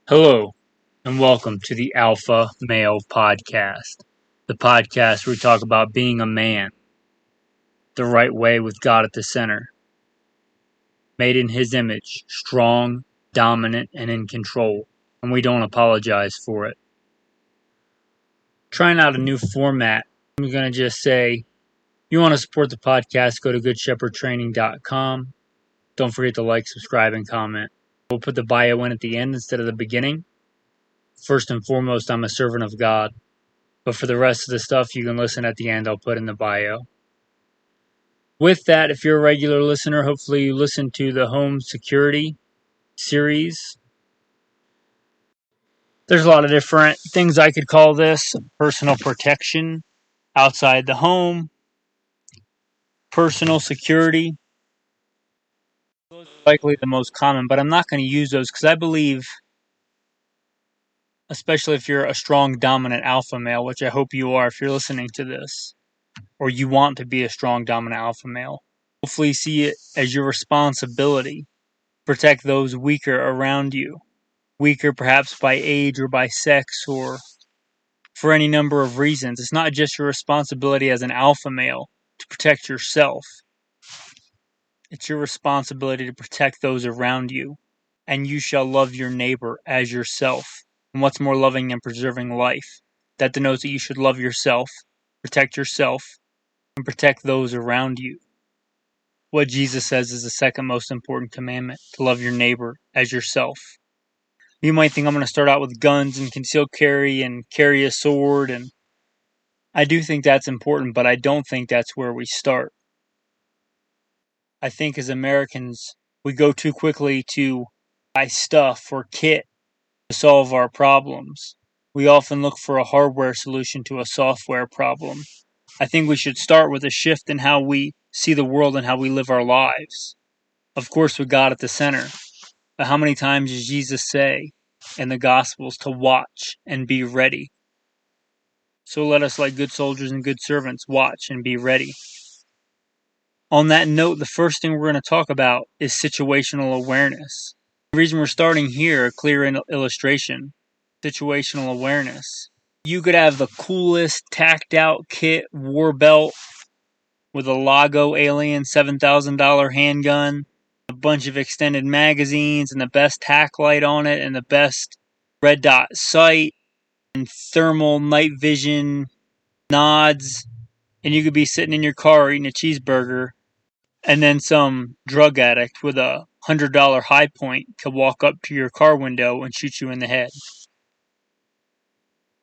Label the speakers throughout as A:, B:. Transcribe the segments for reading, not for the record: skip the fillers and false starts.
A: Hello, and welcome to the Alpha Male Podcast, the podcast where we talk about being a man the right way with God at the center, made in His image, strong, dominant, and in control, and we don't apologize for it. Trying out a new format, I'm going to just say, you want to support the podcast, go to goodshepherdtraining.com. Don't forget to like, subscribe, and comment. We'll put the bio in at the end instead of the beginning. First and foremost, I'm a servant of God. But for the rest of the stuff, you can listen at the end. I'll put in the bio. With that, if you're a regular listener, hopefully you listen to the home security series. There's a lot of different things I could call this. Personal protection outside the home. Personal security. Those are likely the most common, but I'm not going to use those because I believe, especially if you're a strong, dominant alpha male, which I hope you are if you're listening to this, or you want to be a strong, dominant alpha male, hopefully see it as your responsibility to protect those weaker around you. Weaker perhaps by age or by sex or for any number of reasons. It's not just your responsibility as an alpha male to protect yourself. It's your responsibility to protect those around you. And you shall love your neighbor as yourself. And what's more loving than preserving life? That denotes that you should love yourself, protect yourself, and protect those around you. What Jesus says is the second most important commandment, to love your neighbor as yourself. You might think I'm going to start out with guns and concealed carry and carry a sword, and I do think that's important, but I don't think that's where we start. I think as Americans, we go too quickly to buy stuff or kit to solve our problems. We often look for a hardware solution to a software problem. I think we should start with a shift in how we see the world and how we live our lives. Of course, with God at the center. But how many times does Jesus say in the Gospels to watch and be ready? So let us, like good soldiers and good servants, watch and be ready. On that note, the first thing we're going to talk about is situational awareness. The reason we're starting here, a clear illustration, situational awareness. You could have the coolest tacked out kit, war belt, with a Lago Alien $7,000 handgun, a bunch of extended magazines, and the best tack light on it, and the best red dot sight, and thermal night vision nods, and you could be sitting in your car eating a cheeseburger, and then some drug addict with a $100 high point could walk up to your car window and shoot you in the head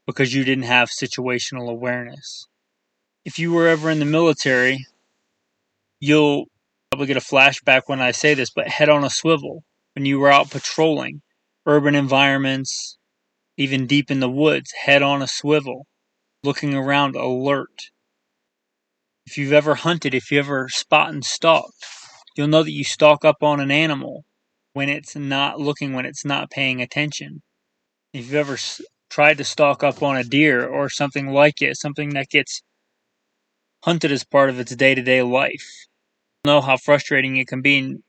A: because you didn't have situational awareness. If you were ever in the military, you'll probably get a flashback when I say this, but head on a swivel when you were out patrolling urban environments, even deep in the woods, head on a swivel, looking around alert. If you've ever hunted, if you ever spot and stalked, you'll know that you stalk up on an animal when it's not looking, when it's not paying attention. If you've ever tried to stalk up on a deer or something like it, something that gets hunted as part of its day-to-day life, you'll know how frustrating it can be. And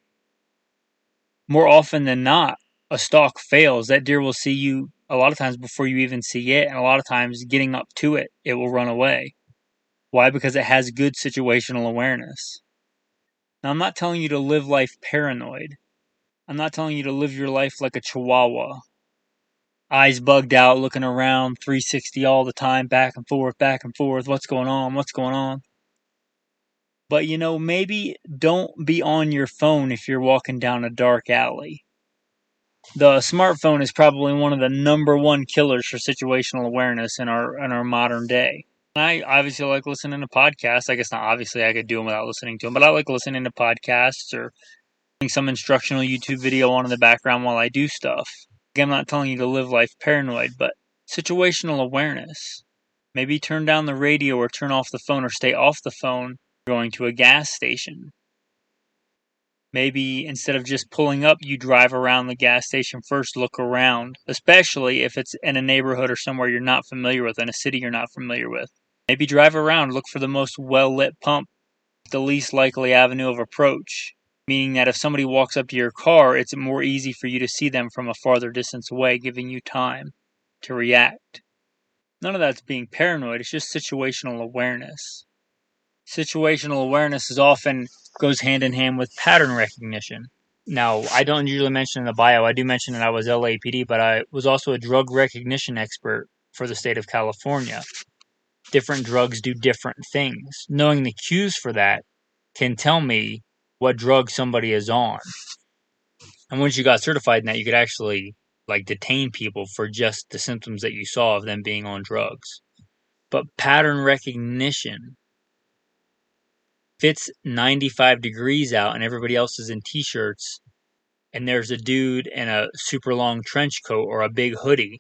A: more often than not, a stalk fails. That deer will see you a lot of times before you even see it, and a lot of times getting up to it, it will run away. Why? Because it has good situational awareness. Now, I'm not telling you to live life paranoid. I'm not telling you to live your life like a chihuahua. Eyes bugged out, looking around, 360 all the time, back and forth, what's going on, what's going on. But maybe don't be on your phone if you're walking down a dark alley. The smartphone is probably one of the number one killers for situational awareness in our modern day. I obviously like listening to podcasts. I guess not obviously, I could do them without listening to them, but I like listening to podcasts or putting some instructional YouTube video on in the background while I do stuff. Again, I'm not telling you to live life paranoid, but situational awareness. Maybe turn down the radio or turn off the phone or stay off the phone going to a gas station. Maybe instead of just pulling up, you drive around the gas station first, look around, especially if it's in a neighborhood or somewhere you're not familiar with, in a city you're not familiar with. Maybe drive around, look for the most well-lit pump, the least likely avenue of approach. meaning that if somebody walks up to your car, it's more easy for you to see them from a farther distance away, giving you time to react. None of that's being paranoid, it's just situational awareness. Situational awareness often goes hand in hand with pattern recognition. Now, I don't usually mention in the bio, I do mention that I was LAPD, but I was also a drug recognition expert for the state of California. Different drugs do different things. Knowing the cues for that can tell me what drug somebody is on. And once you got certified in that, you could actually detain people for just the symptoms that you saw of them being on drugs. But pattern recognition, if it's 95 degrees out and everybody else is in t-shirts and there's a dude in a super long trench coat or a big hoodie,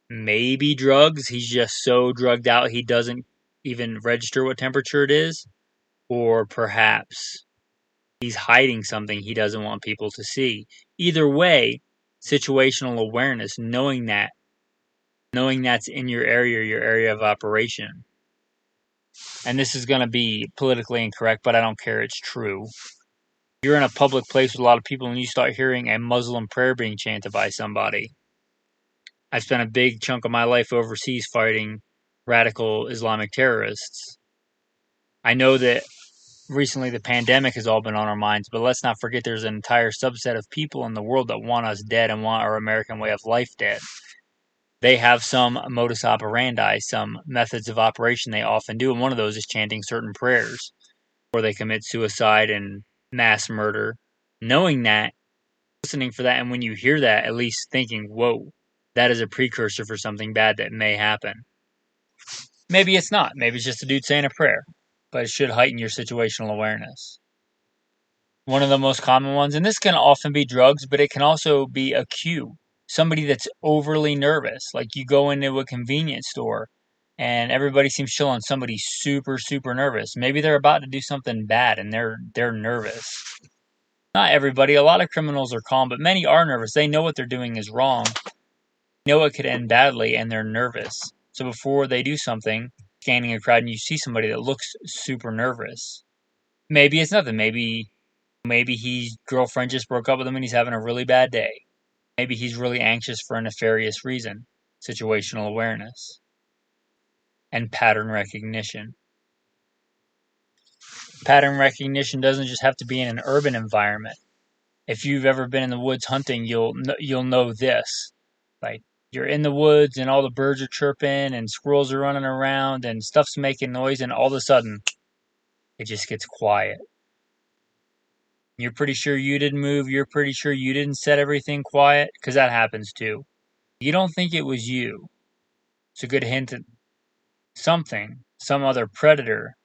A: maybe drugs, he's just so drugged out he doesn't even register what temperature it is, or perhaps he's hiding something he doesn't want people to see. Either way, situational awareness, knowing that's in your area of operation. And this is going to be politically incorrect, but I don't care, it's true. You're in a public place with a lot of people and you start hearing a Muslim prayer being chanted by somebody. I spent a big chunk of my life overseas fighting radical Islamic terrorists. I know that recently the pandemic has all been on our minds, but let's not forget there's an entire subset of people in the world that want us dead and want our American way of life dead. They have some modus operandi, some methods of operation they often do, and one of those is chanting certain prayers, or they commit suicide and mass murder. Knowing that, listening for that, and when you hear that, at least thinking, whoa, that is a precursor for something bad that may happen. Maybe it's not. Maybe it's just a dude saying a prayer, but it should heighten your situational awareness. One of the most common ones, and this can often be drugs, but it can also be a cue. Somebody that's overly nervous, like you go into a convenience store and everybody seems chill and somebody's super, super nervous. Maybe they're about to do something bad and they're nervous. Not everybody, a lot of criminals are calm, but many are nervous. They know what they're doing is wrong. They know it could end badly and they're nervous. So before they do something, scanning a crowd and you see somebody that looks super nervous. Maybe it's nothing. Maybe his girlfriend just broke up with him and he's having a really bad day. Maybe he's really anxious for a nefarious reason. Situational awareness. And pattern recognition. Pattern recognition doesn't just have to be in an urban environment. If you've ever been in the woods hunting, you'll know this. Like, you're in the woods and all the birds are chirping and squirrels are running around and stuff's making noise and all of a sudden it just gets quiet. You're pretty sure you didn't move. You're pretty sure you didn't set everything quiet, because that happens too. You don't think it was you. It's a good hint that some other predator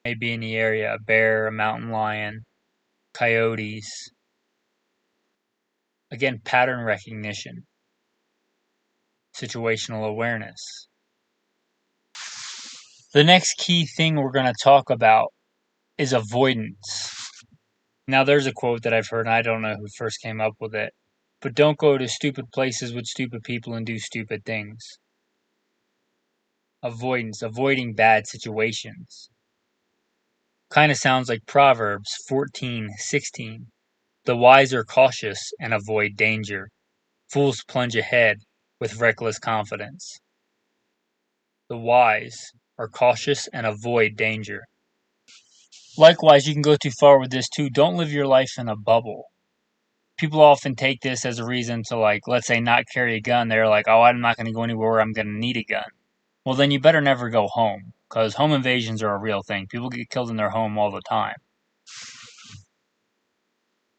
A: may be in the area. A bear, a mountain lion, coyotes. Again, pattern recognition. Situational awareness. The next key thing we're going to talk about is avoidance. Now, there's a quote that I've heard, and I don't know who first came up with it, but don't go to stupid places with stupid people and do stupid things. Avoidance, avoiding bad situations. Kind of sounds like Proverbs 14:16. The wise are cautious and avoid danger. Fools plunge ahead with reckless confidence. The wise are cautious and avoid danger. Likewise, you can go too far with this too. Don't live your life in a bubble. People often take this as a reason to, let's say, not carry a gun. They're like, oh, I'm not going to go anywhere where I'm going to need a gun. Well, then you better never go home, because home invasions are a real thing. People get killed in their home all the time.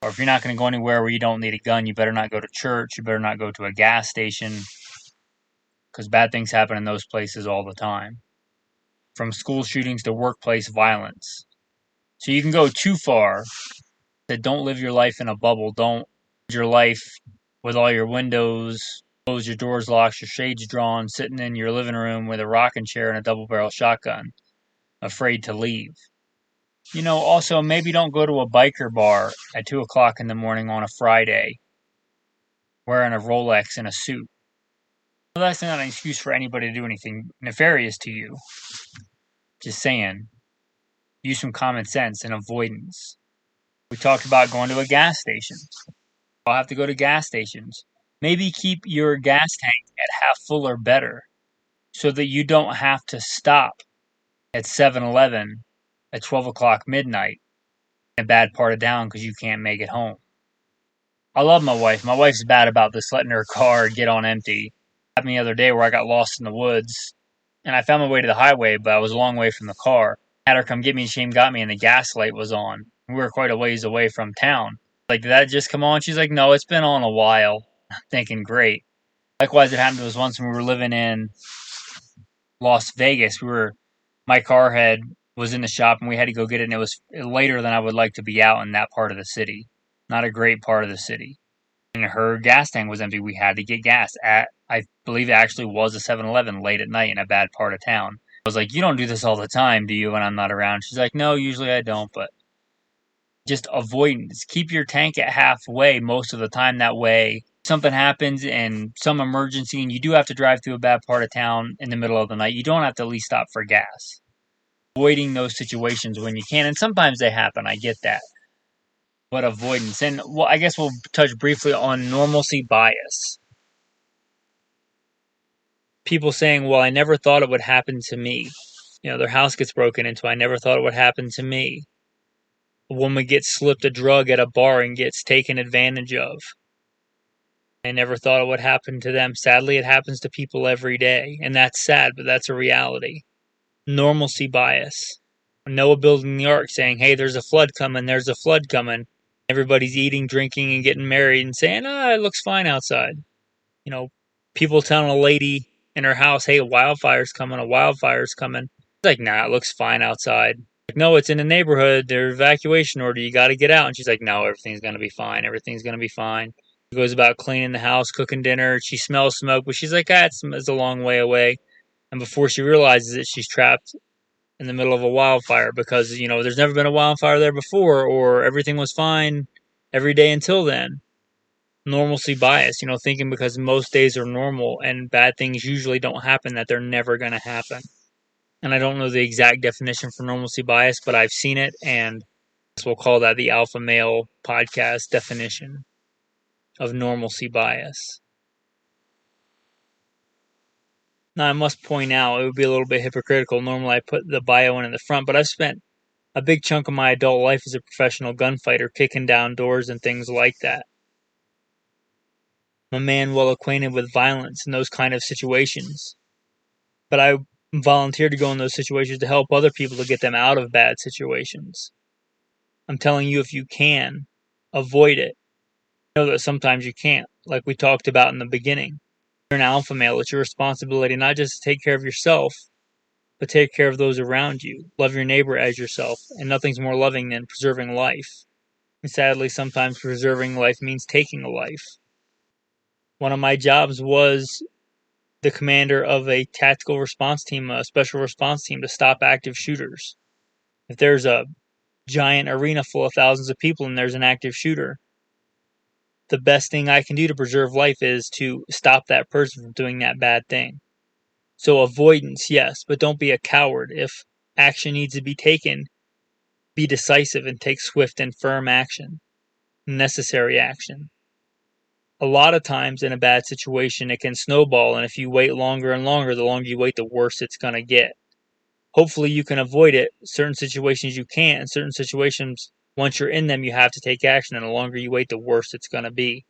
A: Or if you're not going to go anywhere where you don't need a gun, you better not go to church. You better not go to a gas station, because bad things happen in those places all the time. From school shootings to workplace violence. So you can go too far. That don't live your life in a bubble. Don't live your life with all your windows closed, your doors locked, your shades drawn, sitting in your living room with a rocking chair and a double-barrel shotgun, afraid to leave. Also, maybe don't go to a biker bar at 2 o'clock in the morning on a Friday wearing a Rolex and a suit. Well, that's not an excuse for anybody to do anything nefarious to you. Just saying, use some common sense and avoidance. We talked about going to a gas station. I'll have to go to gas stations. Maybe keep your gas tank at half full or better so that you don't have to stop at 7-Eleven at 12 o'clock midnight in a bad part of town because you can't make it home. I love my wife. My wife's bad about this, letting her car get on empty. It happened the other day where I got lost in the woods and I found my way to the highway, but I was a long way from the car. I had her come get me and she got me and the gas light was on. We were quite a ways away from town. Like, did that just come on? She's like, no, it's been on a while. I'm thinking, great. Likewise, it happened to us once when we were living in Las Vegas. My car was in the shop and we had to go get it, and it was later than I would like to be out in that part of the city. Not a great part of the city. And her gas tank was empty. We had to get gas at, I believe it actually was a 7-Eleven late at night in a bad part of town. I was like, you don't do this all the time, do you, when I'm not around? She's like, no, usually I don't, but just avoidance. Keep your tank at halfway most of the time. That way, if something happens and some emergency and you do have to drive through a bad part of town in the middle of the night, you don't have to at least stop for gas. Avoiding those situations when you can, and sometimes they happen, I get that. But avoidance. And well, I guess we'll touch briefly on normalcy bias. People saying, well, I never thought it would happen to me. Their house gets broken into. I never thought it would happen to me. A woman gets slipped a drug at a bar and gets taken advantage of. I never thought it would happen to them. Sadly, it happens to people every day. And that's sad, but that's a reality. Normalcy bias. Noah building the ark saying, hey, there's a flood coming, there's a flood coming. Everybody's eating, drinking, and getting married and saying, it looks fine outside. People telling a lady in her house, hey, a wildfire's coming. She's like, nah, it looks fine outside. Like, no, it's in the neighborhood. There's evacuation order. You got to get out. And she's like, no, everything's going to be fine. Everything's going to be fine. She goes about cleaning the house, cooking dinner. She smells smoke, but she's like, it's a long way away. And before she realizes it, she's trapped in the middle of a wildfire because, there's never been a wildfire there before, or everything was fine every day until then. Normalcy bias, thinking because most days are normal and bad things usually don't happen that they're never going to happen. And I don't know the exact definition for normalcy bias, but I've seen it, and we'll call that the Alpha Male podcast definition of normalcy bias. Now, I must point out, it would be a little bit hypocritical. Normally, I put the bio in the front, but I've spent a big chunk of my adult life as a professional gunfighter, kicking down doors and things like that. I'm a man well acquainted with violence in those kind of situations. But I volunteer to go in those situations to help other people to get them out of bad situations. I'm telling you, if you can, avoid it. Know that sometimes you can't, like we talked about in the beginning. You're an alpha male. It's your responsibility not just to take care of yourself, but take care of those around you. Love your neighbor as yourself, and nothing's more loving than preserving life. And sadly, sometimes preserving life means taking a life. One of my jobs was the commander of a tactical response team, a special response team to stop active shooters. If there's a giant arena full of thousands of people and there's an active shooter, the best thing I can do to preserve life is to stop that person from doing that bad thing. So avoidance, yes, but don't be a coward. If action needs to be taken, be decisive and take swift and firm action, necessary action. A lot of times in a bad situation, it can snowball, and if you wait longer and longer, the longer you wait, the worse it's going to get. Hopefully you can avoid it. Certain situations you can't, and certain situations, once you're in them, you have to take action, and the longer you wait, the worse it's going to be.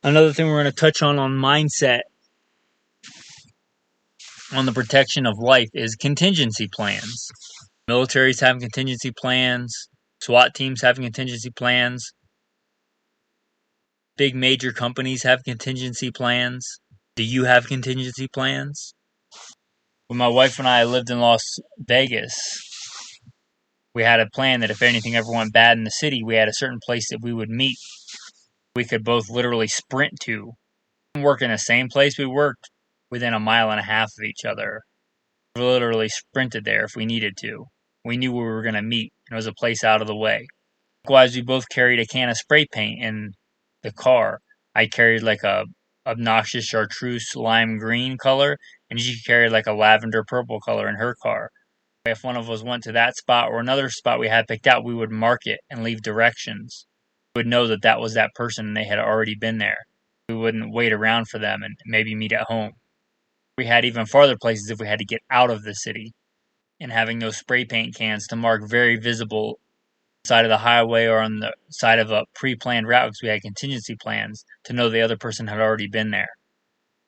A: Another thing we're going to touch on mindset, on the protection of life, is contingency plans. Militaries have contingency plans. SWAT teams have contingency plans. Big major companies have contingency plans. Do you have contingency plans? When my wife and I lived in Las Vegas, we had a plan that if anything ever went bad in the city, we had a certain place that we would meet. We could both literally sprint to. We didn't work in the same place. We worked within a mile and a half of each other. We literally sprinted there if we needed to. We knew where we were going to meet. It was a place out of the way. Likewise, we both carried a can of spray paint in the car. I carried like a obnoxious chartreuse lime green color, and she carried like a lavender purple color in her car. If one of us went to that spot or another spot we had picked out, we would mark it and leave directions. We would know that that was that person and they had already been there. We wouldn't wait around for them and maybe meet at home. We had even farther places if we had to get out of the city, and having those spray paint cans to mark very visible side of the highway or on the side of a pre-planned route because we had contingency plans to know the other person had already been there.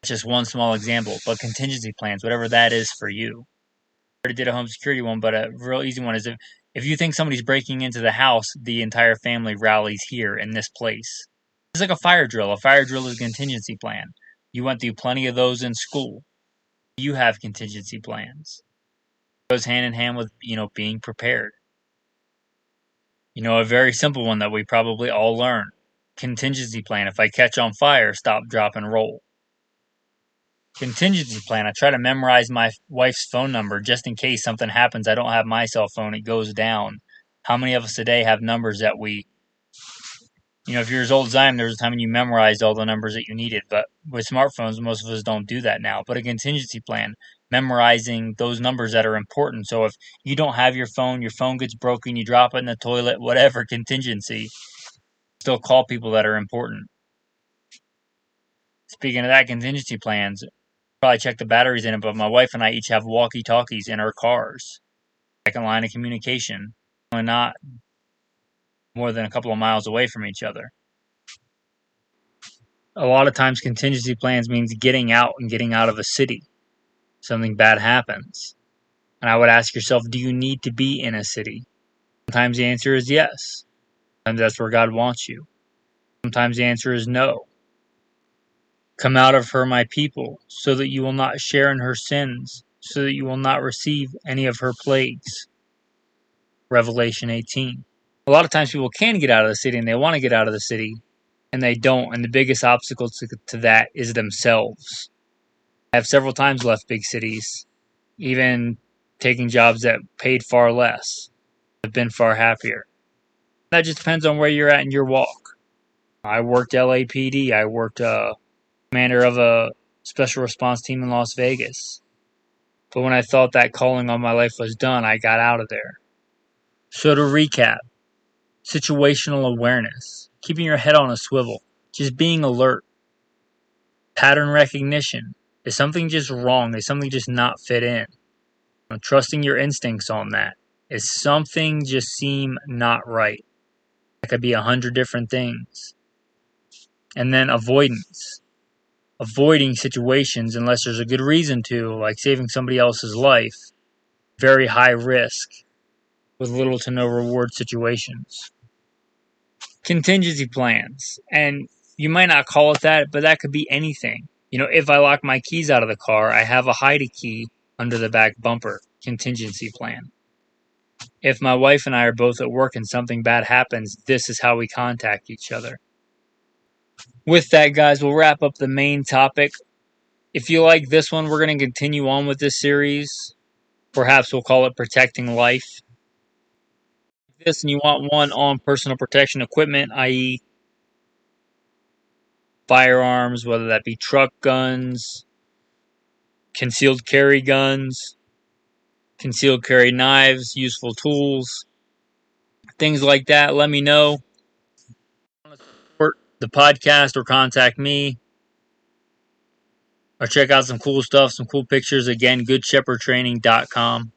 A: That's just one small example, but contingency plans, whatever that is for you. I already did a home security one, but a real easy one is if you think somebody's breaking into the house, the entire family rallies here in this place. It's like a fire drill. A fire drill is a contingency plan. You went through plenty of those in school. You have contingency plans. It goes hand in hand with, being prepared. A very simple one that we probably all learn. Contingency plan. If I catch on fire, stop, drop, and roll. Contingency plan. I try to memorize my wife's phone number just in case something happens. I don't have my cell phone. It goes down. How many of us today have numbers that if you're as old as I am, there was a time when you memorized all the numbers that you needed. But with smartphones, most of us don't do that now. But a contingency plan, memorizing those numbers that are important. So if you don't have your phone gets broken, you drop it in the toilet, whatever, contingency, still call people that are important. Speaking of that, contingency plans, probably check the batteries in it, but my wife and I each have walkie-talkies in our cars. Second line of communication. We're not more than a couple of miles away from each other. A lot of times contingency plans means getting out and getting out of a city. Something bad happens. And I would ask yourself, do you need to be in a city? Sometimes the answer is yes. Sometimes that's where God wants you. Sometimes the answer is no. Come out of her, my people, so that you will not share in her sins, so that you will not receive any of her plagues. Revelation 18. A lot of times people can get out of the city and they want to get out of the city, and they don't. And the biggest obstacle to that is themselves. I have several times left big cities, even taking jobs that paid far less. I've been far happier. That just depends on where you're at in your walk. I worked LAPD. I worked commander of a special response team in Las Vegas. But when I thought that calling on my life was done, I got out of there. So to recap, situational awareness, keeping your head on a swivel, just being alert. Pattern recognition. Is something just wrong? Is something just not fit in? Trusting your instincts on that. Is something just seem not right? That could be 100 different things. And then avoidance. Avoiding situations unless there's a good reason to, like saving somebody else's life. Very high risk with little to no reward situations. Contingency plans. And you might not call it that, but that could be anything. If I lock my keys out of the car, I have a hide key under the back bumper. Contingency plan. If my wife and I are both at work and something bad happens, this is how we contact each other. With that, guys, we'll wrap up the main topic. If you like this one, we're going to continue on with this series. Perhaps we'll call it Protecting Life. This, and you want one on personal protection equipment, i.e. firearms, whether that be truck guns, concealed carry guns, concealed carry knives, useful tools, things like that, let me know. Support the podcast or contact me. Or check out some cool stuff, some cool pictures. Again, goodshepherdtraining.com.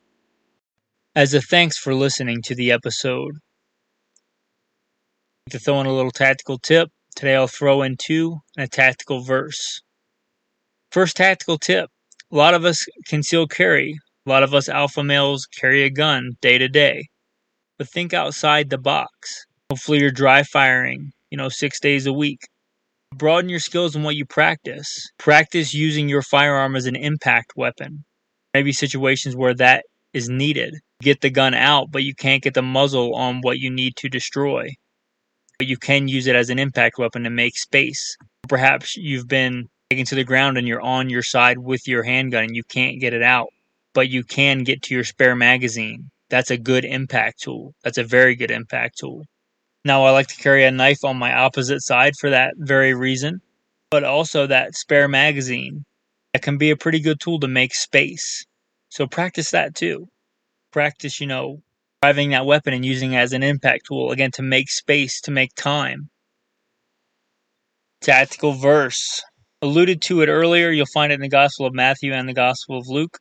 A: As a thanks for listening to the episode, to throw in a little tactical tip. Today I'll throw in two and a tactical verse. First tactical tip. A lot of us conceal carry. A lot of us alpha males carry a gun day to day. But think outside the box. Hopefully you're dry firing, 6 days a week. Broaden your skills in what you practice. Practice using your firearm as an impact weapon. Maybe situations where that is needed. Get the gun out, but you can't get the muzzle on what you need to destroy. But you can use it as an impact weapon to make space. Perhaps you've been taken to the ground and you're on your side with your handgun and you can't get it out, but you can get to your spare magazine. That's a good impact tool. That's a very good impact tool. Now, I like to carry a knife on my opposite side for that very reason, but also that spare magazine. That can be a pretty good tool to make space. So practice that too. Practice, driving that weapon and using it as an impact tool, again, to make space, to make time. Tactical verse. Alluded to it earlier, you'll find it in the Gospel of Matthew and the Gospel of Luke.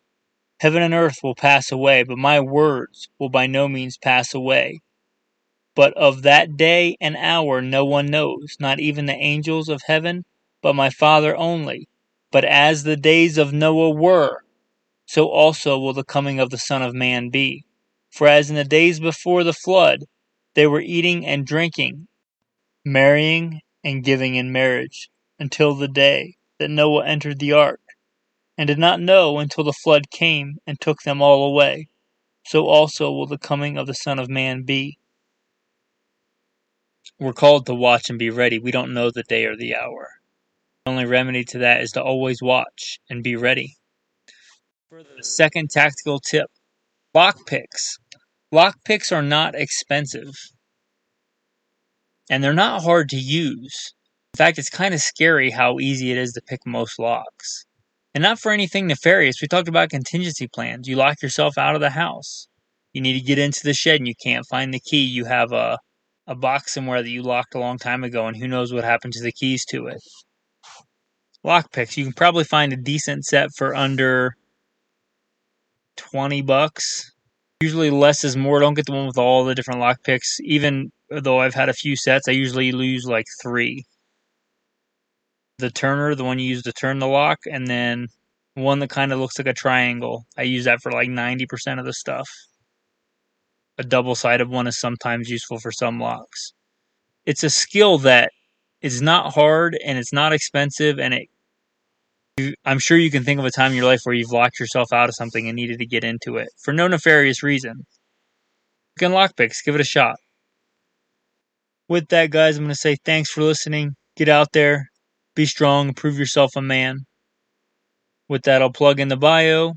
A: Heaven and earth will pass away, but my words will by no means pass away. But of that day and hour no one knows, not even the angels of heaven, but my Father only. But as the days of Noah were, so also will the coming of the Son of Man be. For as in the days before the flood, they were eating and drinking, marrying and giving in marriage, until the day that Noah entered the ark, and did not know until the flood came and took them all away. So also will the coming of the Son of Man be. We're called to watch and be ready. We don't know the day or the hour. The only remedy to that is to always watch and be ready. Further, the second tactical tip, lockpicks. Lockpicks are not expensive, and they're not hard to use. In fact, it's kind of scary how easy it is to pick most locks. And not for anything nefarious. We talked about contingency plans. You lock yourself out of the house. You need to get into the shed and you can't find the key. You have a box somewhere that you locked a long time ago, and who knows what happened to the keys to it. Lockpicks. You can probably find a decent set for under $20. Usually less is more. Don't get the one with all the different lockpicks. Even though I've had a few sets, I usually use like 3. The turner, the one you use to turn the lock, and then one that kind of looks like a triangle. I use that for like 90% of the stuff. A double-sided one is sometimes useful for some locks. It's a skill that is not hard and it's not expensive, and I'm sure you can think of a time in your life where you've locked yourself out of something and needed to get into it for no nefarious reason. Again, lockpicks, give it a shot. With that, guys, I'm going to say thanks for listening. Get out there, be strong, prove yourself a man. With that, I'll plug in the bio.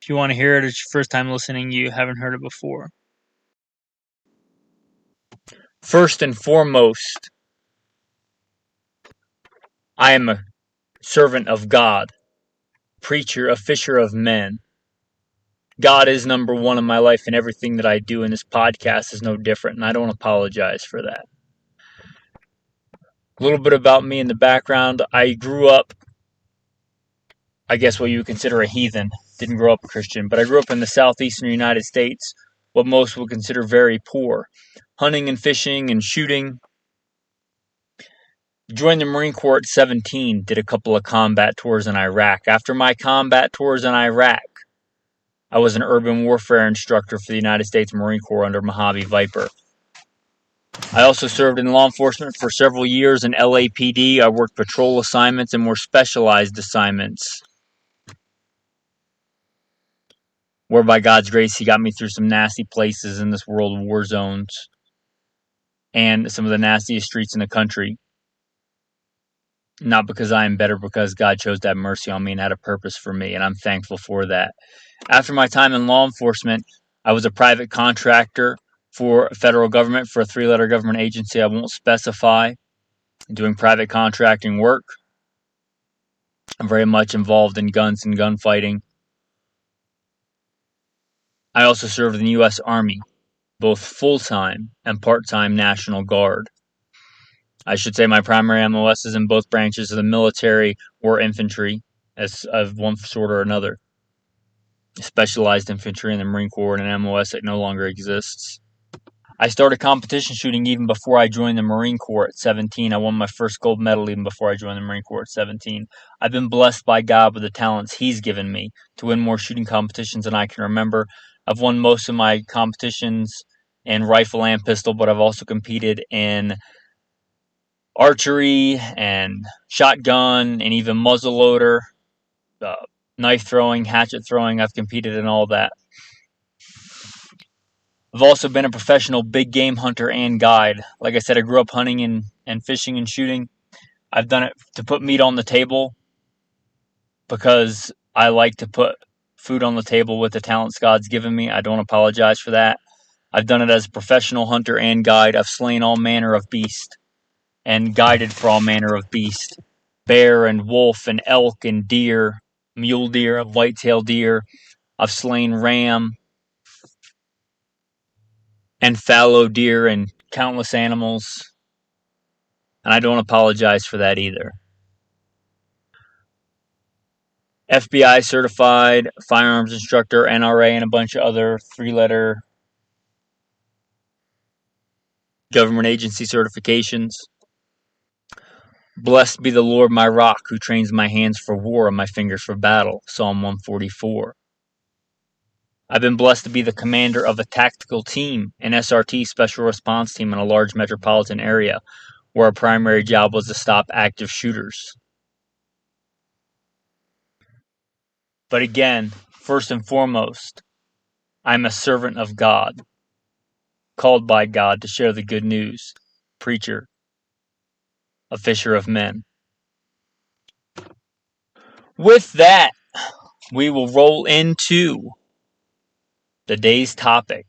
A: If you want to hear it, it's your first time listening, you haven't heard it before. First and foremost, I am a servant of God, preacher, a fisher of men. God is number one in my life, and everything that I do in this podcast is no different, and I don't apologize for that. A little bit about me in the background. I grew up, I guess what you would consider a heathen. Didn't grow up a Christian, but I grew up in the southeastern United States, what most would consider very poor. Hunting and fishing and shooting. Joined the Marine Corps at 17, did a couple of combat tours in Iraq. After my combat tours in Iraq, I was an urban warfare instructor for the United States Marine Corps under Mojave Viper. I also served in law enforcement for several years in LAPD. I worked patrol assignments and more specialized assignments, where by God's grace, He got me through some nasty places in this world, war zones, and some of the nastiest streets in the country. Not because I am better, because God chose to have mercy on me and had a purpose for me, and I'm thankful for that. After my time in law enforcement, I was a private contractor for federal government, for a 3-letter government agency I won't specify, doing private contracting work. I'm very much involved in guns and gunfighting. I also served in the U.S. Army, both full-time and part-time National Guard. I should say my primary MOS is in both branches of the military or infantry, as of one sort or another. Specialized infantry in the Marine Corps and an MOS that no longer exists. I started competition shooting even before I joined the Marine Corps at 17. I won my first gold medal even before I joined the Marine Corps at 17. I've been blessed by God with the talents He's given me to win more shooting competitions than I can remember. I've won most of my competitions in rifle and pistol, but I've also competed in archery and shotgun and even muzzleloader, knife throwing, hatchet throwing. I've competed in all that. I've also been a professional big game hunter and guide. Like I said, I grew up hunting and fishing and shooting. I've done it to put meat on the table because I like to put food on the table with the talents God's given me. I don't apologize for that. I've done it as a professional hunter and guide. I've slain all manner of beast and guided for all manner of beast. Bear and wolf and elk and deer, mule deer, whitetail deer. I've slain ram.
B: and fallow deer and countless animals. And I don't apologize for that either. FBI certified firearms instructor, NRA, and a bunch of other 3-letter government agency certifications. Blessed be the Lord my rock, who trains my hands for war and my fingers for battle. Psalm 144. I've been blessed to be the commander of a tactical team, an SRT, special response team, in a large metropolitan area, where our primary job was to stop active shooters. But again, first and foremost, I'm a servant of God, called by God to share the good news, preacher, a fisher of men. With that, we will roll into the day's topic.